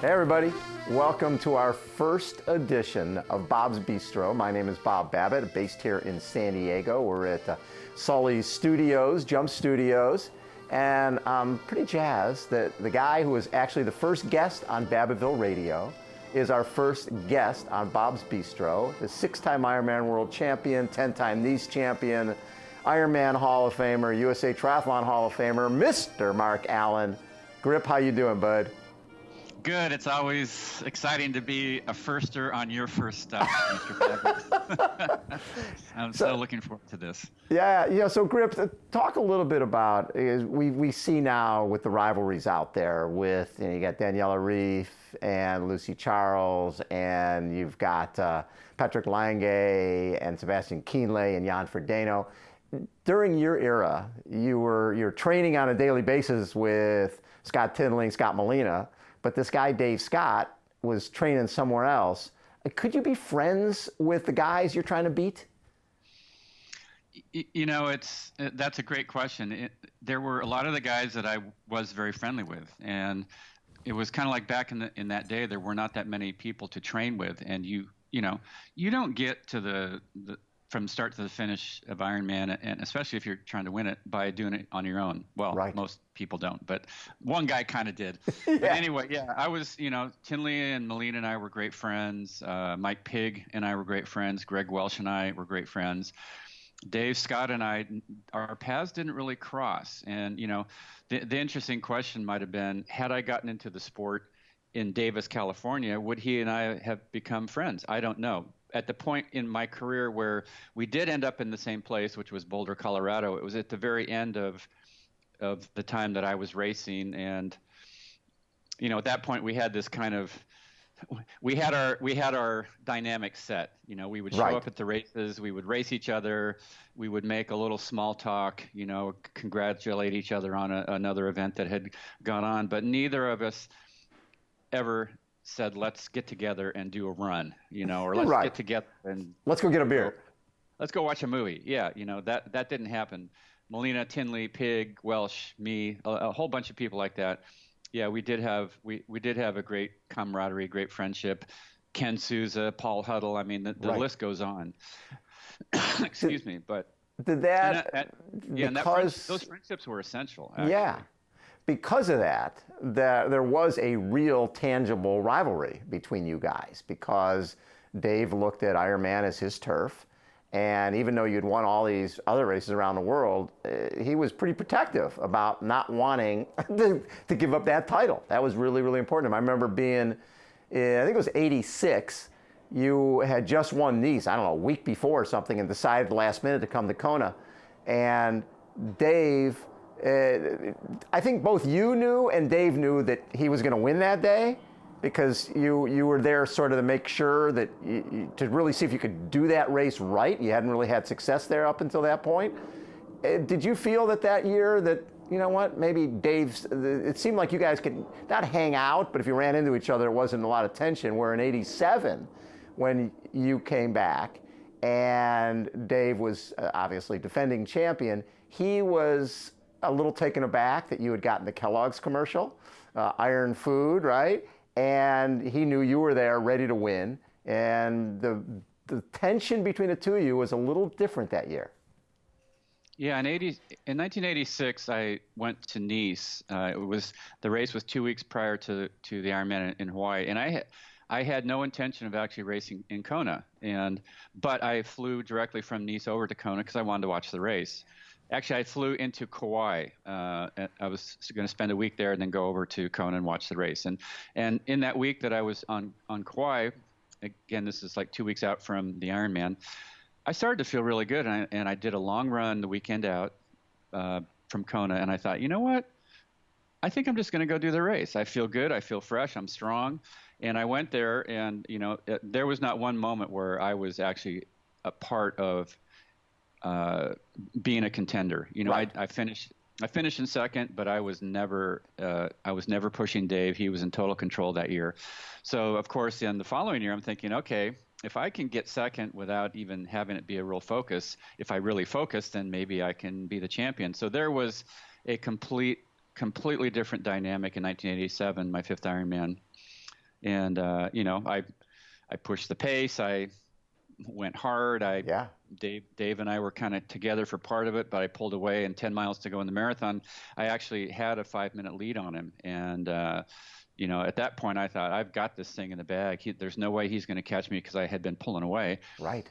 Hey everybody, welcome to our first edition of Bob's Bistro. My name is Bob Babbitt, based here in San Diego. We're at Sully's Studios, Jump Studios, and I'm pretty jazzed that the guy who was actually the first guest on Babbittville Radio is our first guest on Bob's Bistro, the 6-time Ironman World Champion, 10-time Nice Champion, Ironman Hall of Famer, USA Triathlon Hall of Famer, Mr. Mark Allen. Grip, how you doing, bud? Good. It's always exciting to be a firster on your first stuff, Mr. Babbitt. I'm so looking forward to this. Yeah. So, Grip, talk a little bit about we see now with the rivalries out there with you got Daniela Reef and Lucy Charles, and you've got Patrick Lange and Sebastian Kienle and Jan Frodeno. During your era, you're training on a daily basis with Scott Tinley, Scott Molina. But this guy, Dave Scott, was training somewhere else. Could you be friends with the guys you're trying to beat? You know, that's a great question. There were a lot of the guys that I was very friendly with, and it was kind of like back in that day, there were not that many people to train with, and you don't get to the from start to the finish of Ironman, and especially if you're trying to win it, by doing it on your own. Well, right. Most people don't, but one guy kind of did. Yeah. But anyway, yeah, I was, Tinley and Molina and I were great friends. Mike Pigg and I were great friends. Greg Welsh and I were great friends. Dave Scott and I, our paths didn't really cross. And, the interesting question might have been, had I gotten into the sport in Davis, California, would he and I have become friends? I don't know. At the point in my career where we did end up in the same place, which was Boulder, Colorado, it was at the very end of the time that I was racing. And, at that point we had this we had our dynamic set. We would show up at the races, we would race each other, we would make a little small talk, congratulate each other on another event that had gone on, but neither of us ever said, let's get together and do a run, or let's get together and let's go get a beer. Let's go watch a movie. Yeah, that didn't happen. Molina, Tinley, Pigg, Welsh, me, a whole bunch of people like that. Yeah, we did have a great camaraderie, great friendship. Ken Souza, Paul Huddle. I mean, the list goes on. Excuse me, but did those friendships were essential. Actually. Yeah. Because of that, there was a real tangible rivalry between you guys, because Dave looked at Ironman as his turf, and even though you'd won all these other races around the world, he was pretty protective about not wanting to give up that title. That was really, really important. I remember being, I think it was 86, you had just won Nice, I don't know, a week before or something, and decided last minute to come to Kona, and Dave, I think both you knew and Dave knew that he was going to win that day, because you were there sort of to make sure that to really see if you could do that race right. You hadn't really had success there up until that point. Did you feel that year that, maybe Dave's, it seemed like you guys could not hang out, but if you ran into each other, it wasn't a lot of tension, where in 87, when you came back and Dave was obviously defending champion, he was a little taken aback that you had gotten the Kellogg's commercial, Iron Food, right? And he knew you were there ready to win. And the tension between the two of you was a little different that year. Yeah, in 1986, I went to Nice. The race was 2 weeks prior to the Ironman in Hawaii, and I had no intention of actually racing in Kona, but I flew directly from Nice over to Kona because I wanted to watch the race. Actually, I flew into Kauai. I was going to spend a week there and then go over to Kona and watch the race. And in that week that I was on Kauai, again, this is like 2 weeks out from the Ironman, I started to feel really good. And I did a long run the weekend out from Kona. And I thought, you know what? I think I'm just going to go do the race. I feel good. I feel fresh. I'm strong. And I went there, and, there was not one moment where I was actually a part of being a contender. Right. I finished in second, but I was never pushing Dave. He was in total control that year. So of course, in the following year, I'm thinking, okay, if I can get second without even having it be a real focus, if I really focus, then maybe I can be the champion. So there was a completely different dynamic in 1987, my fifth Ironman. And I pushed the pace. I went hard. Yeah. Dave and I were kind of together for part of it, but I pulled away, and 10 miles to go in the marathon, I actually had a 5-minute lead on him. And, at that point I thought, I've got this thing in the bag. There's no way he's going to catch me, because I had been pulling away. Right.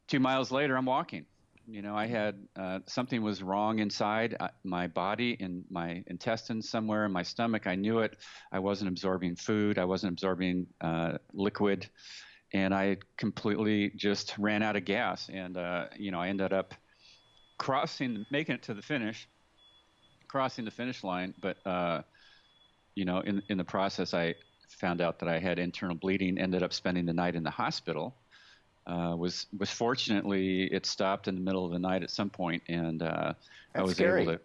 2 miles later, I'm walking. I had something was wrong inside my body, in my intestines, somewhere in my stomach. I knew it. I wasn't absorbing food. I wasn't absorbing liquid. And I completely just ran out of gas. And, I ended up making it to the finish, crossing the finish line. But, in the process, I found out that I had internal bleeding, ended up spending the night in the hospital. Was fortunately, it stopped in the middle of the night at some point, and I was scary. able to.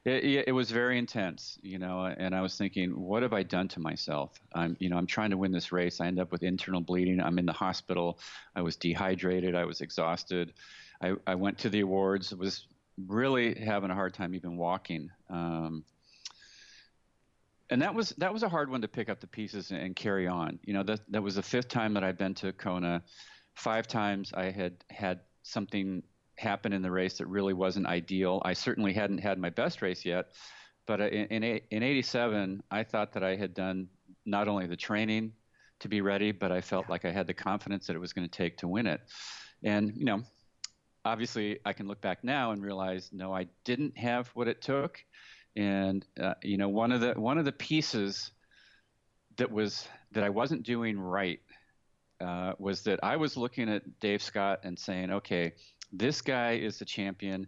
It was very intense, and I was thinking, what have I done to myself? I'm trying to win this race. I end up with internal bleeding. I'm in the hospital. I was dehydrated. I was exhausted. I went to the awards. Was really having a hard time even walking. And that was a hard one to pick up the pieces and carry on. That was the 5th time that I've been to Kona. 5 times I had something happen in the race that really wasn't ideal. I certainly hadn't had my best race yet, but in 87, I thought that I had done not only the training to be ready, but I felt like I had the confidence that it was going to take to win it. And, obviously I can look back now and realize, no, I didn't have what it took. And, one of the pieces that I wasn't doing right was that I was looking at Dave Scott and saying, okay, this guy is the champion.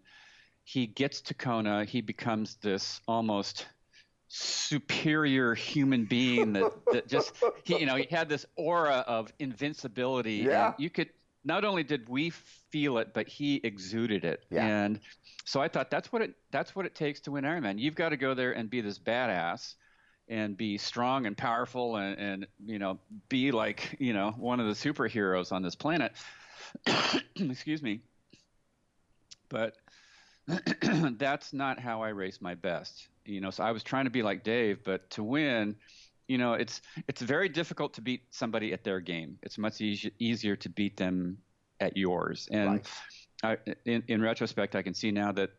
He gets to Kona. He becomes this almost superior human being that just, he had this aura of invincibility. Yeah. And you could, not only did we feel it, but he exuded it. Yeah. And so I thought, that's what it takes to win Ironman. You've got to go there and be this badass and be strong and powerful and be like, one of the superheroes on this planet. Excuse me. But that's not how I race my best. So I was trying to be like Dave, but to win, it's very difficult to beat somebody at their game. It's much easier to beat them at yours. And right. In retrospect, I can see now that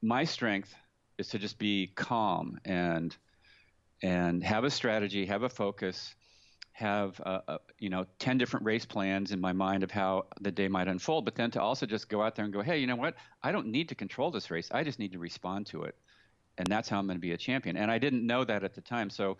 my strength is to just be calm and have a strategy, have a focus, have 10 different race plans in my mind of how the day might unfold, but then to also just go out there and go, hey, you know what? I don't need to control this race. I just need to respond to it. And that's how I'm going to be a champion. And I didn't know that at the time. So,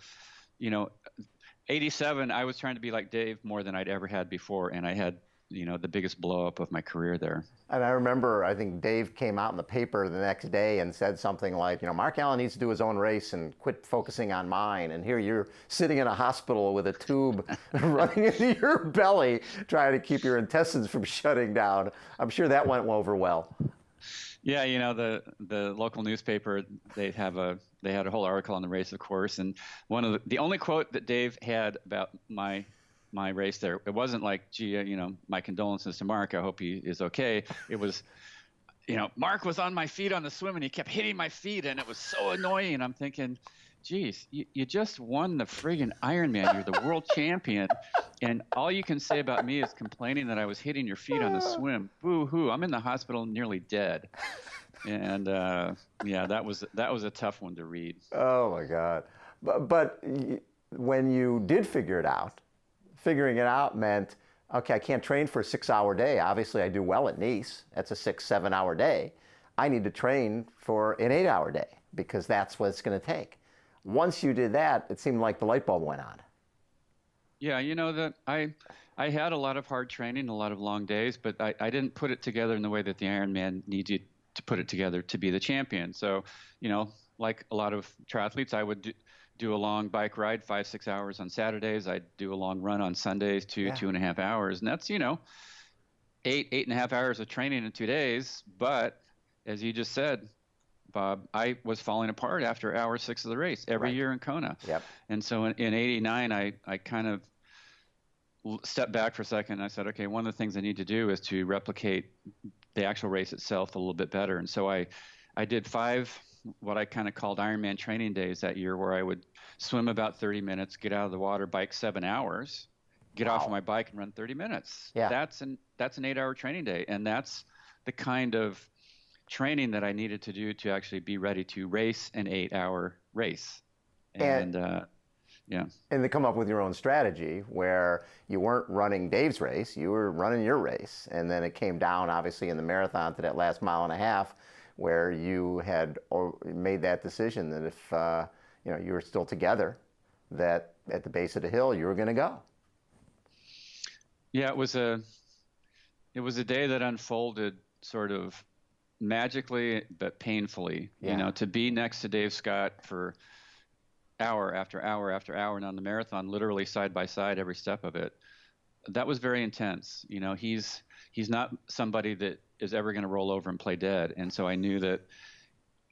87, I was trying to be like Dave more than I'd ever had before. And I had, the biggest blow up of my career there. And I remember, I think Dave came out in the paper the next day and said something like, Mark Allen needs to do his own race and quit focusing on mine. And here you're sitting in a hospital with a tube running into your belly, trying to keep your intestines from shutting down. I'm sure that went over well. Yeah, the local newspaper, they had a whole article on the race, of course. And the only quote that Dave had about my race there, it wasn't like, gee, my condolences to Mark, I hope he is okay. It was, Mark was on my feet on the swim and he kept hitting my feet and it was so annoying. And I'm thinking, geez, you just won the friggin' Ironman. You're the world champion. And all you can say about me is complaining that I was hitting your feet on the swim. Boo-hoo, I'm in the hospital nearly dead. And that was a tough one to read. Oh my God. But when you did figuring it out meant, okay, I can't train for a 6-hour day. Obviously I do well at Nice. That's a 6-7 hour day. I need to train for an 8-hour day because that's what it's going to take. Once you did that, it seemed like the light bulb went on. Yeah, that I had a lot of hard training, a lot of long days, but I didn't put it together in the way that the Ironman needs you to put it together to be the champion. So, like a lot of triathletes, I would do a long bike ride, 5-6 hours on Saturdays. I'd do a long run on Sundays, 2.5 hours. And that's, 8.5 hours of training in 2 days. But as you just said, Bob, I was falling apart after hour 6 of the race every year in Kona. Yep. And so in 89, I kind of stepped back for a second. And I said, okay, one of the things I need to do is to replicate the actual race itself a little bit better. And so I did 5 what I kind of called Ironman training days that year, where I would swim about 30 minutes, get out of the water, bike 7 hours, get off of Wow. my bike and run 30 minutes. Yeah. That's an 8-hour training day, and that's the kind of training that I needed to do to actually be ready to race an 8-hour race. And And yeah. and to come up with your own strategy where you weren't running Dave's race, you were running your race. And then it came down, obviously, in the marathon to that last mile and a half where you had made that decision that if you were still together, that at the base of the hill, you were going to go. Yeah, it was a day that unfolded sort of magically but painfully. Yeah. To be next to Dave Scott for hour after hour after hour, and on the marathon, literally side by side, every step of it. That was very intense. He's not somebody that is ever going to roll over and play dead. And so I knew that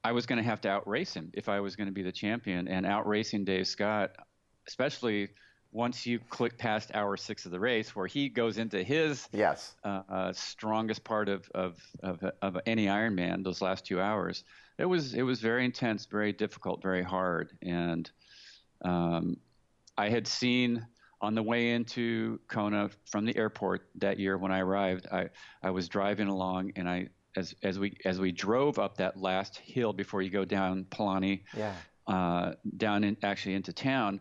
I was going to have to outrace him if I was going to be the champion. And outracing Dave Scott, especially once you click past hour 6 of the race, where he goes into his Yes. strongest part of any Ironman, those last 2 hours, it was very intense, very difficult, very hard. And I had seen on the way into Kona from the airport that year when I arrived, I was driving along, and as we drove up that last hill before you go down Palani, down actually into town,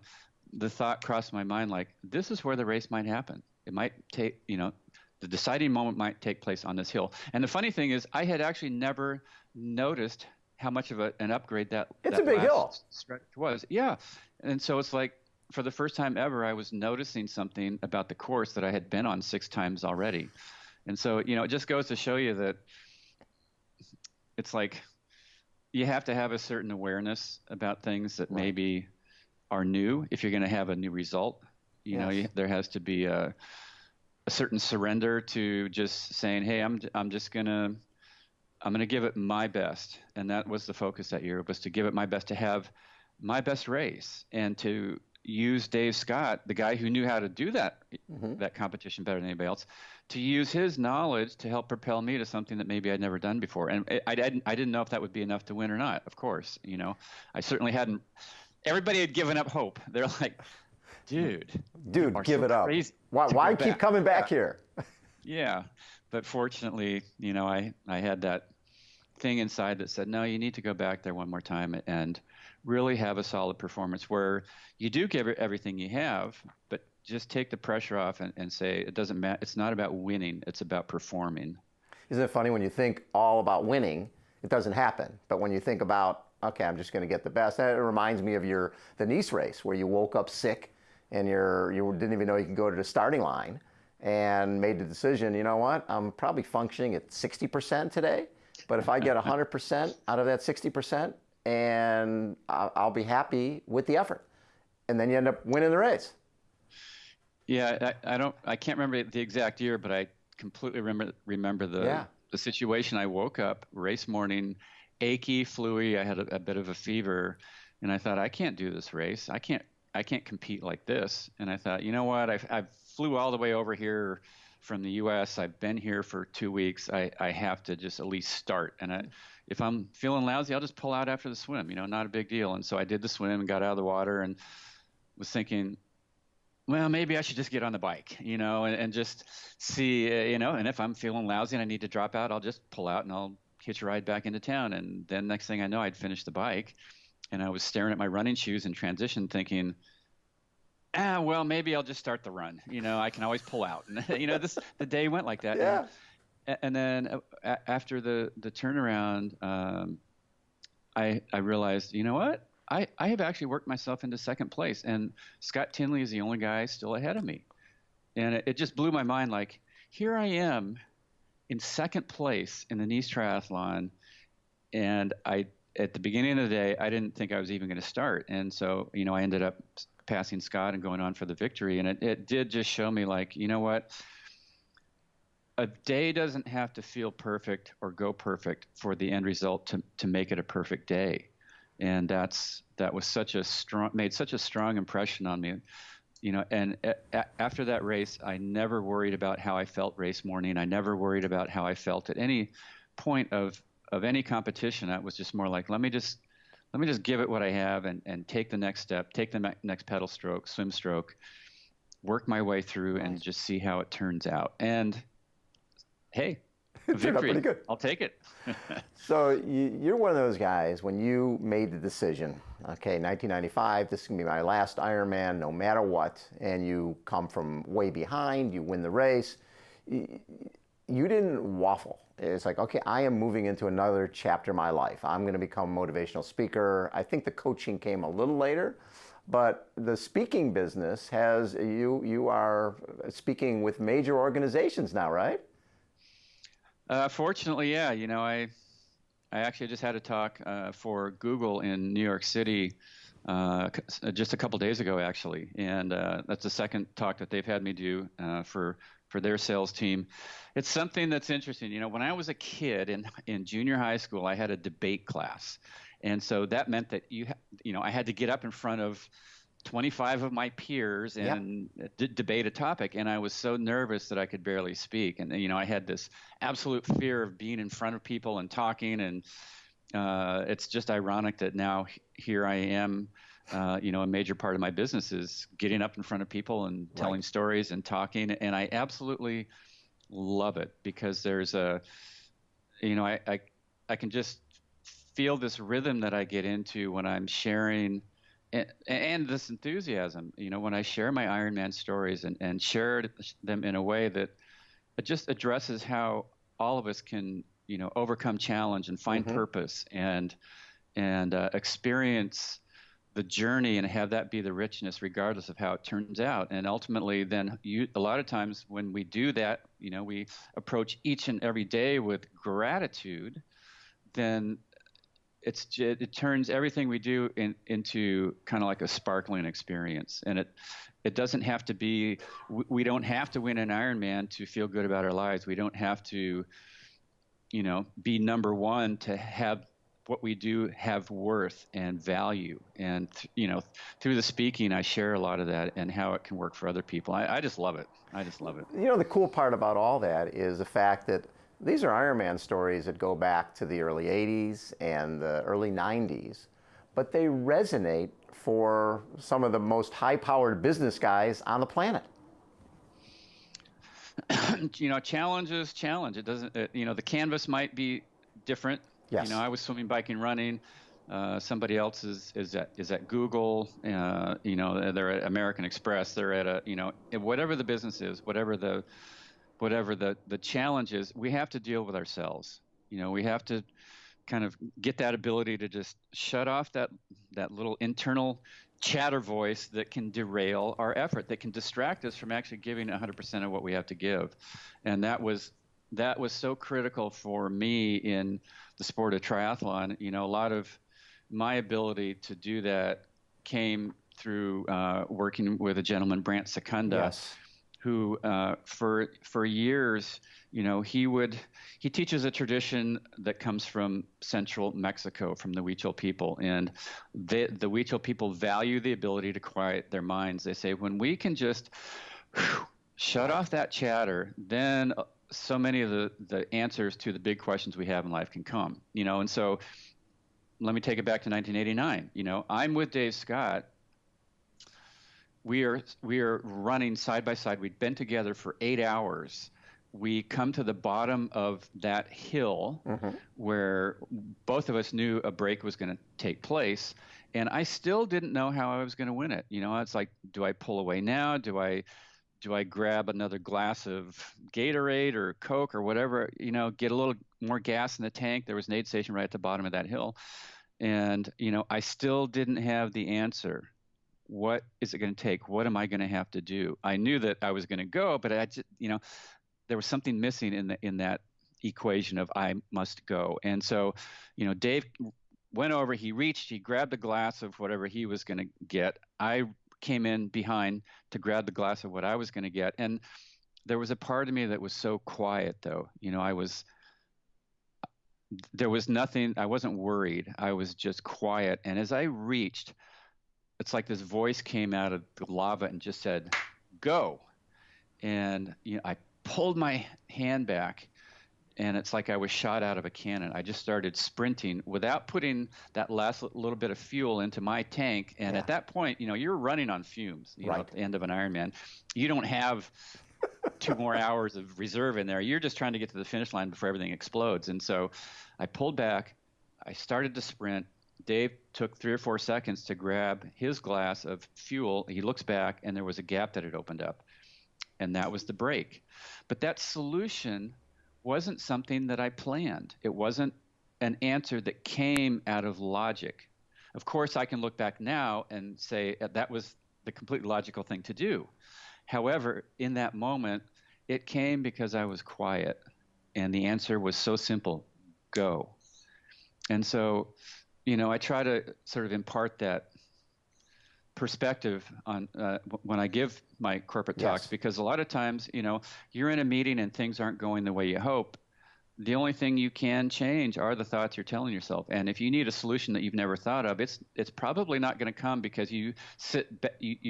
the thought crossed my mind, like, this is where the race might happen. It might take, the deciding moment might take place on this hill. And the funny thing is, I had actually never noticed how much of an upgrade that It's a big hill stretch was. Yeah. And so it's like, for the first time ever, I was noticing something about the course that I had been on 6 times already. And so, it just goes to show you that it's like you have to have a certain awareness about things that maybe are new if you're going to have a new result. There has to be a certain surrender to just saying, hey, I'm going to give it my best. And that was the focus that year, was to give it my best, to have my best race, and to use Dave Scott, the guy who knew how to do that competition better than anybody else, to use his knowledge to help propel me to something that maybe I'd never done before. And I didn't know if that would be enough to win or not, of course. I certainly hadn't. Everybody had given up hope. They're like, dude, give it up. Why keep coming back here? Yeah. But fortunately, I had that thing inside that said, no, you need to go back there one more time and really have a solid performance where you do give everything you have, but just take the pressure off and say, it doesn't matter. It's not about winning. It's about performing. Isn't it funny when you think all about winning, it doesn't happen. But when you think about, okay, I'm just going to get the best, that reminds me of the Denice race where you woke up sick and you didn't even know you could go to the starting line and made the decision, you know what, I'm probably functioning at 60% today, but if I get 100% out of that 60%, and I'll be happy with the effort. And then you end up winning the race. Yeah, I can't remember the exact year, but I completely remember the situation. I woke up race morning, achy, fluey. I had a bit of a fever, and I thought, I can't do this race. I can't compete like this. And I thought, you know what? I flew all the way over here from the U.S. I've been here for 2 weeks. I have to just at least start. And if I'm feeling lousy, I'll just pull out after the swim. Not a big deal. And so I did the swim and got out of the water and was thinking, well, maybe I should just get on the bike, and just see, and if I'm feeling lousy and I need to drop out, I'll just pull out and I'll hitch a ride back into town. And then next thing I know, I'd finished the bike, and I was staring at my running shoes in transition thinking, well, maybe I'll just start the run. I can always pull out. And, the day went like that. Yeah. And then after the turnaround, I realized, you know what? I have actually worked myself into second place, and Scott Tinley is the only guy still ahead of me. And it just blew my mind. Like, here I am in second place in the Nice Triathlon, and at the beginning of the day, I didn't think I was even going to start. And so, I ended up passing Scott and going on for the victory. And it did just show me, like, you know what? A day doesn't have to feel perfect or go perfect for the end result to make it a perfect day. And that was made such a strong impression on me, and after that race, I never worried about how I felt race morning. I never worried about how I felt at any point of of any competition. That was just more like, let me just give it what I have and take the next step, take the next pedal stroke, swim stroke, work my way through and just see how it turns out. And hey, a It turned out victory. pretty good. I'll take it. So you're one of those guys, when you made the decision, okay, 1995, this is going to be my last Ironman no matter what, and you come from way behind, you win the race, you didn't waffle. It's like, okay, I am moving into another chapter of my life. I'm going to become a motivational speaker. I think the coaching came a little later, but the speaking business has, you are speaking with major organizations now, right? Fortunately, yeah. I actually just had a talk for Google in New York City just a couple days ago, actually, and that's the second talk that they've had me do for their sales team. It's something that's interesting. When I was a kid in junior high school, I had a debate class, and so that meant that I had to get up in front of 25 of my peers and debate a topic, and I was so nervous that I could barely speak. And I had this absolute fear of being in front of people and talking, and it's just ironic that now here I am. A major part of my business is getting up in front of people and telling stories and talking, and I absolutely love it because there's I can just feel this rhythm that I get into when I'm sharing. And this enthusiasm, when I share my Ironman stories and share them in a way that it just addresses how all of us can, overcome challenge and find purpose and experience the journey and have that be the richness regardless of how it turns out. And ultimately, then a lot of times when we do that, we approach each and every day with gratitude, then it turns everything we do into kind of like a sparkling experience. And it doesn't have to be, we don't have to win an Ironman to feel good about our lives. We don't have to, be number one to have what we do have worth and value. And, through the speaking, I share a lot of that and how it can work for other people. I just love it. I just love it. The cool part about all that is the fact that these are Ironman stories that go back to the early 80s and the early 90s, but they resonate for some of the most high-powered business guys on the planet. Challenge is challenge. It doesn't, the canvas might be different. Yes. I was swimming, biking, running. Somebody else is at Google. They're at American Express. They're at whatever the business is, whatever the challenge is, we have to deal with ourselves. We have to kind of get that ability to just shut off that little internal chatter voice that can derail our effort, that can distract us from actually giving 100% of what we have to give. And that was so critical for me in the sport of triathlon. A lot of my ability to do that came through working with a gentleman, Brant Secunda, who for years, he teaches a tradition that comes from central Mexico, from the Huichol people. And the Huichol people value the ability to quiet their minds. They say, when we can just shut off that chatter, then so many of the answers to the big questions we have in life can come. And so let me take it back to 1989. I'm with Dave Scott. We are running side by side. We'd been together for 8 hours. We come to the bottom of that hill where both of us knew a break was going to take place, and I still didn't know how I was going to win it. It's like, do I pull away now? Do I grab another glass of Gatorade or Coke or whatever? Get a little more gas in the tank. There was an aid station right at the bottom of that hill, and I still didn't have the answer. What is it going to take? What am I going to have to do? I knew that I was going to go, but I just, there was something missing in that equation of I must go. And so, Dave went over, he grabbed a glass of whatever he was going to get. I came in behind to grab the glass of what I was going to get. And there was a part of me that was so quiet, though. There was nothing, I wasn't worried. I was just quiet. And as I reached, it's like this voice came out of the lava and just said, go. And I pulled my hand back and it's like I was shot out of a cannon. I just started sprinting without putting that last little bit of fuel into my tank. And at that point, you're running on fumes, right. at the end of an Ironman. You don't have 2 more hours of reserve in there. You're just trying to get to the finish line before everything explodes. And so I pulled back. I started to sprint. Dave took 3 or 4 seconds to grab his glass of fuel. He looks back, and there was a gap that had opened up. And that was the break. But that solution wasn't something that I planned. It wasn't an answer that came out of logic. Of course, I can look back now and say that was the completely logical thing to do. However, in that moment, it came because I was quiet, and the answer was so simple: go. And so, I try to sort of impart that perspective on when I give my corporate talks, because a lot of times, you're in a meeting and things aren't going the way you hope. The only thing you can change are the thoughts you're telling yourself. And if you need a solution that you've never thought of, it's probably not going to come because you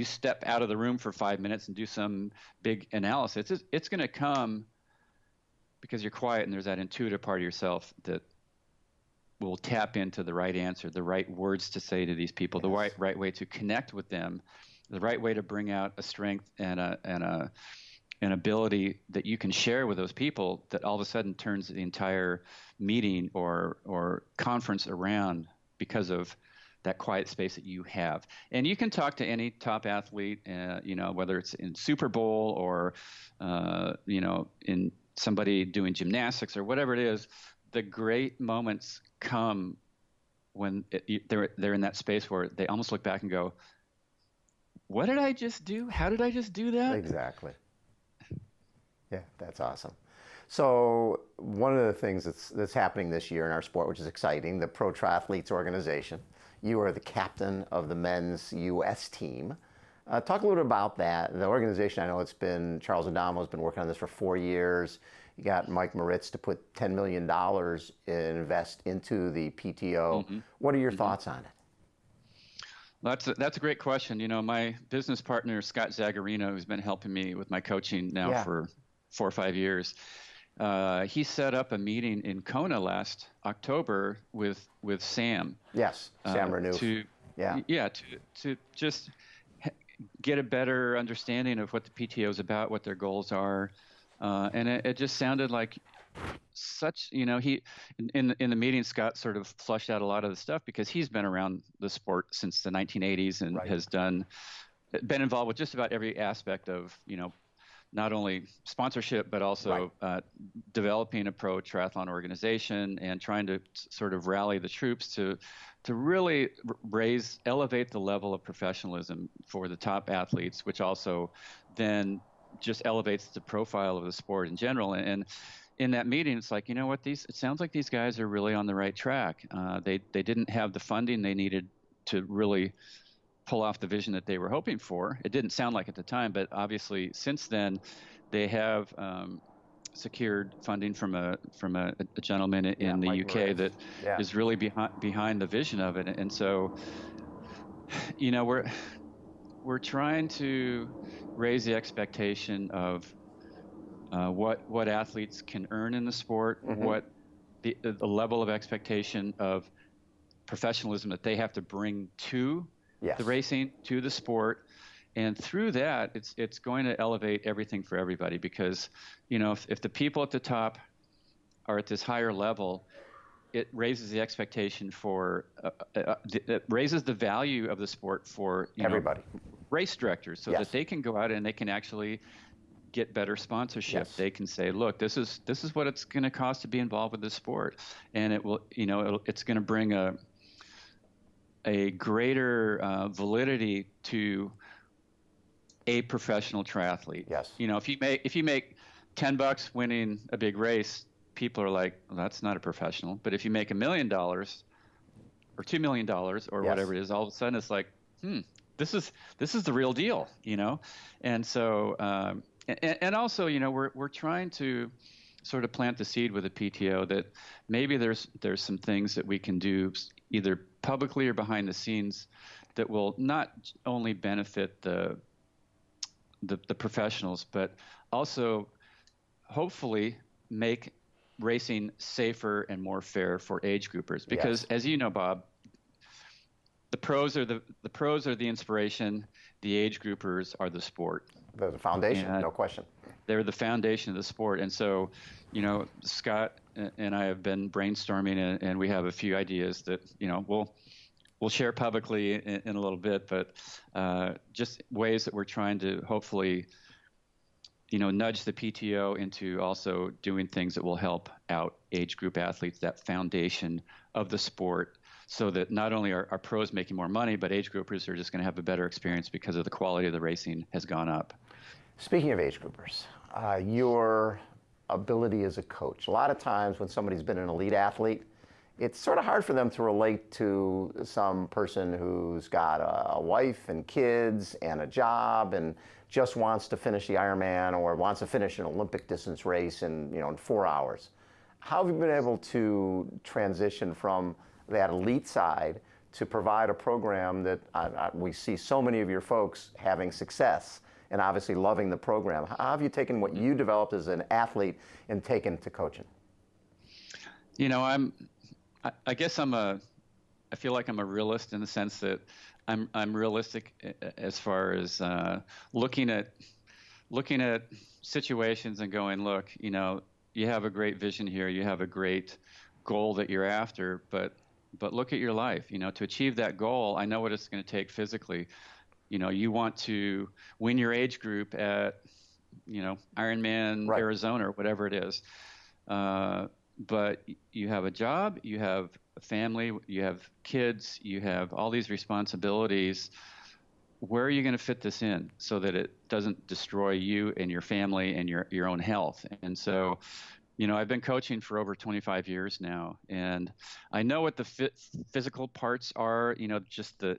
step out of the room for 5 minutes and do some big analysis. It's going to come because you're quiet and there's that intuitive part of yourself that will tap into the right answer, the right words to say to these people, the right way to connect with them, the right way to bring out a strength and an ability that you can share with those people that all of a sudden turns the entire meeting or conference around because of that quiet space that you have. And you can talk to any top athlete, whether it's in Super Bowl or, in somebody doing gymnastics or whatever it is. The great moments come when they're in that space where they almost look back and go, what did I just do? How did I just do that? Exactly. Yeah, that's awesome. So one of the things that's happening this year in our sport, which is exciting, the Pro Triathletes Organization, you are the captain of the men's U.S. team. Talk a little bit about that. The organization, I know Charles Adamo has been working on this for 4 years. You got Mike Moritz to put $10 million invest into the PTO. Mm-hmm. What are your thoughts on it? That's a great question. My business partner, Scott Zagarino, who's been helping me with my coaching now for 4 or 5 years, he set up a meeting in Kona last October with Sam. Yes, Sam Renew. To just get a better understanding of what the PTO is about, what their goals are. And it just sounded like such, he in the meeting, Scott sort of flushed out a lot of the stuff because he's been around the sport since the 1980s and has been involved with just about every aspect of, not only sponsorship, but also developing a pro triathlon organization and trying to sort of rally the troops to really elevate the level of professionalism for the top athletes, which also then just elevates the profile of the sport in general. And in that meeting, it's like, it sounds like these guys are really on the right track. They didn't have the funding they needed to really pull off the vision that they were hoping for. It didn't sound like at the time, but obviously since then they have secured funding from a gentleman in the UK Moritz. That is really behind the vision of it. And so, we're trying to raise the expectation of what athletes can earn in the sport, what the level of expectation of professionalism that they have to bring to the racing, to the sport. And through that, it's going to elevate everything for everybody because, if the people at the top are at this higher level, it raises the expectation for, it raises the value of the sport for everybody. Race directors so that they can go out and they can actually get better sponsorship. They can say, look, this is what it's going to cost to be involved with this sport. And it will, it's going to bring a greater validity to a professional triathlete. Yes. If you make $10 winning a big race, people are like, well, that's not a professional. But if you make $1 million or $2 million or whatever it is, all of a sudden it's like, this is the real deal, And so, and also, we're trying to sort of plant the seed with the PTO that maybe there's some things that we can do either publicly or behind the scenes that will not only benefit the professionals, but also hopefully make racing safer and more fair for age groupers. Because as you know, Bob, the pros are the inspiration, the age groupers are the sport. They're the foundation, no question. They're the foundation of the sport. And so, Scott and I have been brainstorming, and we have a few ideas that, we'll share publicly in a little bit, but just ways that we're trying to hopefully, nudge the PTO into also doing things that will help out age group athletes, that foundation of the sport, so that not only are pros making more money, but age groupers are just going to have a better experience because of the quality of the racing has gone up. Speaking of age groupers, your ability as a coach. A lot of times when somebody's been an elite athlete, it's sort of hard for them to relate to some person who's got a wife and kids and a job and just wants to finish the Ironman or wants to finish an Olympic distance race in 4 hours. How have you been able to transition from that elite side to provide a program that we see so many of your folks having success and obviously loving the program? How have you taken what you developed as an athlete and taken to coaching? I guess I feel like I'm a realist in the sense that I'm realistic as far as looking at situations and going, look, you have a great vision here, you have a great goal that you're after, but look at your life. To achieve that goal, I know what it's going to take physically. You want to win your age group at, Ironman right. Arizona or whatever it is. But you have a job, you have a family, you have kids, you have all these responsibilities. Where are you going to fit this in so that it doesn't destroy you and your family and your own health? And so, I've been coaching for over 25 years now, and I know what the physical parts are, just the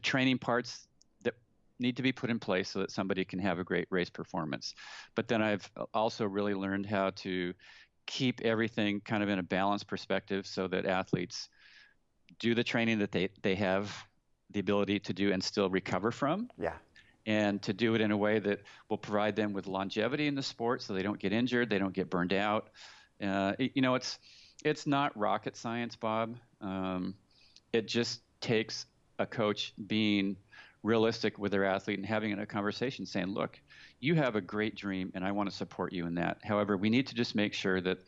training parts that need to be put in place so that somebody can have a great race performance. But then I've also really learned how to keep everything kind of in a balanced perspective so that athletes do the training that they have the ability to do and still recover from. Yeah. And to do it in a way that will provide them with longevity in the sport so they don't get injured, they don't get burned out. It's not rocket science, Bob. It just takes a coach being realistic with their athlete and having a conversation saying, look, you have a great dream and I want to support you in that. However, we need to just make sure that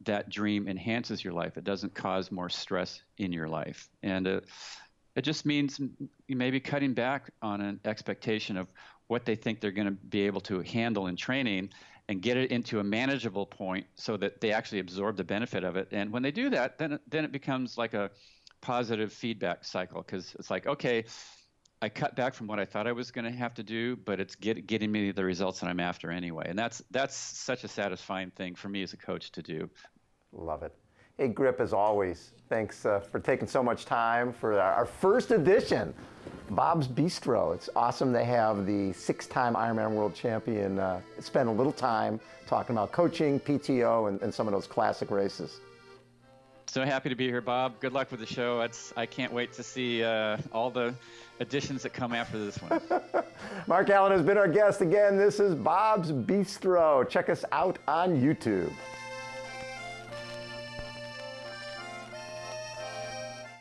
that dream enhances your life. It doesn't cause more stress in your life. And it just means maybe cutting back on an expectation of what they think they're going to be able to handle in training and get it into a manageable point so that they actually absorb the benefit of it. And when they do that, then it becomes like a positive feedback cycle, because it's like, okay, I cut back from what I thought I was going to have to do, but it's getting me the results that I'm after anyway. And that's such a satisfying thing for me as a coach to do. Love it. Hey, Grip, as always, thanks for taking so much time for our first edition, Bob's Bistro. It's awesome to have the 6-time Ironman World Champion spend a little time talking about coaching, PTO, and some of those classic races. So happy to be here, Bob. Good luck with the show. I can't wait to see all the additions that come after this one. Mark Allen has been our guest again. This is Bob's Bistro. Check us out on YouTube.